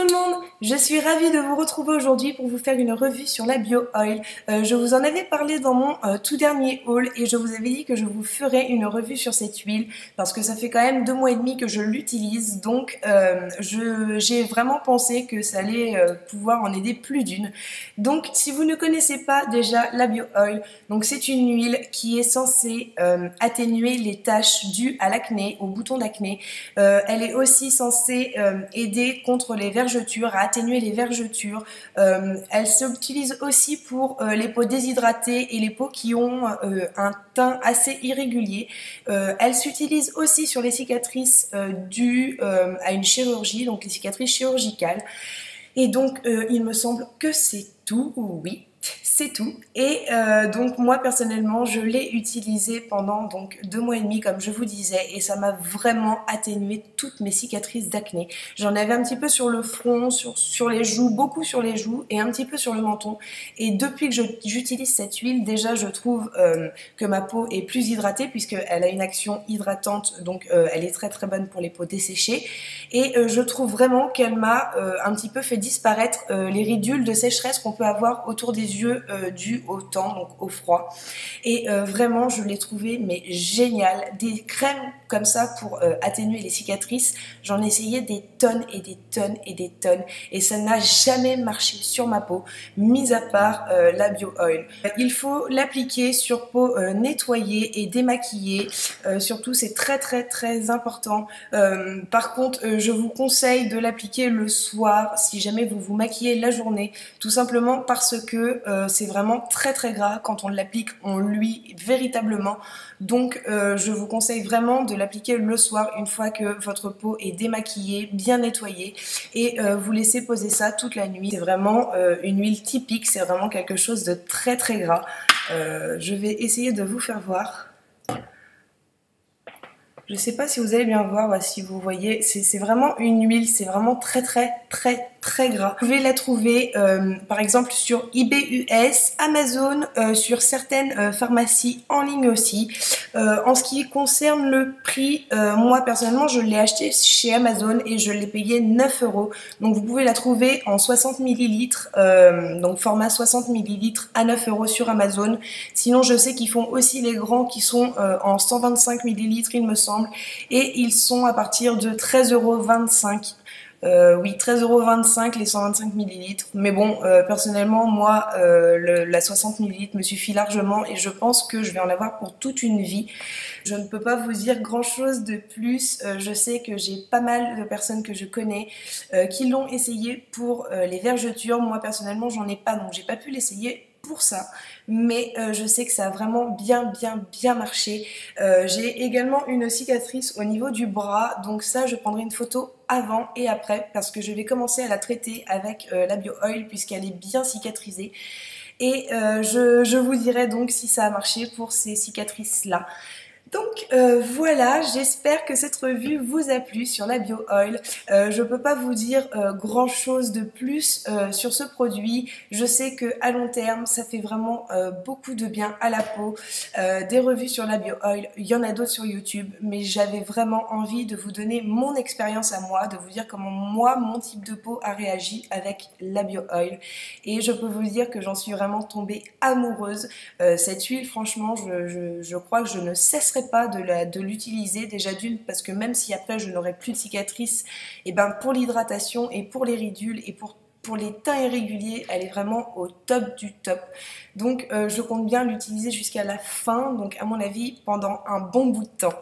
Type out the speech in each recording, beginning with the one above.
tout le monde, je suis ravie de vous retrouver aujourd'hui pour vous faire une revue sur la Bio Oil. Je vous en avais parlé dans mon tout dernier haul et je vous avais dit que je vous ferais une revue sur cette huile parce que ça fait quand même 2 mois et demi que je l'utilise, donc j'ai vraiment pensé que ça allait pouvoir en aider plus d'une. Donc si vous ne connaissez pas déjà la Bio Oil, donc c'est une huile qui est censée atténuer les taches dues à l'acné, aux boutons d'acné. Elle est aussi censée aider contre les vergetures, à atténuer les vergetures. Elle s'utilise aussi pour les peaux déshydratées et les peaux qui ont un teint assez irrégulier. Elle s'utilise aussi sur les cicatrices dues à une chirurgie, donc les cicatrices chirurgicales. Et donc il me semble que c'est tout, oui. C'est tout. Et donc moi personnellement je l'ai utilisé pendant donc 2 mois et demi comme je vous disais et ça m'a vraiment atténué toutes mes cicatrices d'acné. J'en avais un petit peu sur le front, sur les joues, beaucoup sur les joues et un petit peu sur le menton. Et depuis que j'utilise cette huile, déjà je trouve que ma peau est plus hydratée puisqu'elle a une action hydratante, donc elle est très très bonne pour les peaux desséchées. Et je trouve vraiment qu'elle m'a un petit peu fait disparaître les ridules de sécheresse qu'on peut avoir autour des yeux dû au temps, donc au froid. Et vraiment je l'ai trouvé mais génial. Des crèmes comme ça pour atténuer les cicatrices, j'en ai essayé des tonnes et des tonnes et des tonnes et ça n'a jamais marché sur ma peau, mis à part la Bio Oil. Il faut l'appliquer sur peau nettoyée et démaquillée, surtout c'est très très très important. Par contre je vous conseille de l'appliquer le soir si jamais vous vous maquillez la journée, tout simplement parce que c'est vraiment très très gras quand on l'applique, on luit véritablement. Donc je vous conseille vraiment de l'appliquer le soir une fois que votre peau est démaquillée, bien nettoyée et vous laissez poser ça toute la nuit. C'est vraiment une huile typique, c'est vraiment quelque chose de très très gras. Je vais essayer de vous faire voir. Je ne sais pas si vous allez bien voir, si vous voyez, c'est vraiment une huile, c'est vraiment très très très très gras. Vous pouvez la trouver par exemple sur eBay US, Amazon, sur certaines pharmacies en ligne aussi. En ce qui concerne le prix, moi personnellement je l'ai acheté chez Amazon et je l'ai payé 9 €. Donc vous pouvez la trouver en 60 ml, donc format 60 ml à 9 € sur Amazon. Sinon je sais qu'ils font aussi les grands qui sont en 125 ml il me semble. Et ils sont à partir de 13,25 €. Oui, 13,25 € les 125 ml. Mais bon, personnellement, moi, la 60 ml me suffit largement et je pense que je vais en avoir pour toute une vie. Je ne peux pas vous dire grand chose de plus. Je sais que j'ai pas mal de personnes que je connais qui l'ont essayé pour les vergetures. Moi, personnellement, j'en ai pas, donc j'ai pas pu l'essayer pour ça, mais je sais que ça a vraiment bien marché. J'ai également une cicatrice au niveau du bras, donc ça je prendrai une photo avant et après parce que je vais commencer à la traiter avec la Bio Oil puisqu'elle est bien cicatrisée et je vous dirai donc si ça a marché pour ces cicatrices là. Donc voilà, j'espère que cette revue vous a plu sur la Bio Oil. Je peux pas vous dire grand chose de plus sur ce produit. Je sais que à long terme, ça fait vraiment beaucoup de bien à la peau. Des revues sur la Bio Oil, il y en a d'autres sur YouTube, mais j'avais vraiment envie de vous donner mon expérience à moi, de vous dire comment moi, mon type de peau a réagi avec la Bio Oil. Et je peux vous dire que j'en suis vraiment tombée amoureuse. Cette huile, franchement, je crois que je ne cesserai pas de l'utiliser, déjà d'une parce que même si après je n'aurai plus de cicatrices, et ben pour l'hydratation et pour les ridules et pour les teints irréguliers, elle est vraiment au top du top. Donc je compte bien l'utiliser jusqu'à la fin, donc à mon avis pendant un bon bout de temps.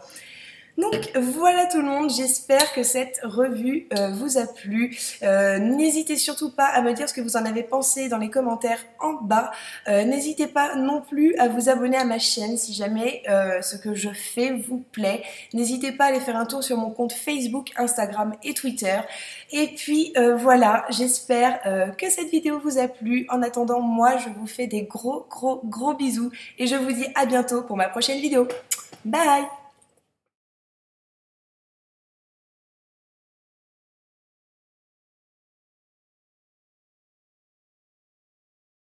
Donc voilà tout le monde, j'espère que cette revue vous a plu. N'hésitez surtout pas à me dire ce que vous en avez pensé dans les commentaires en bas. N'hésitez pas non plus à vous abonner à ma chaîne si jamais ce que je fais vous plaît. N'hésitez pas à aller faire un tour sur mon compte Facebook, Instagram et Twitter. Et puis voilà, j'espère que cette vidéo vous a plu. En attendant, moi je vous fais des gros bisous et je vous dis à bientôt pour ma prochaine vidéo. Bye!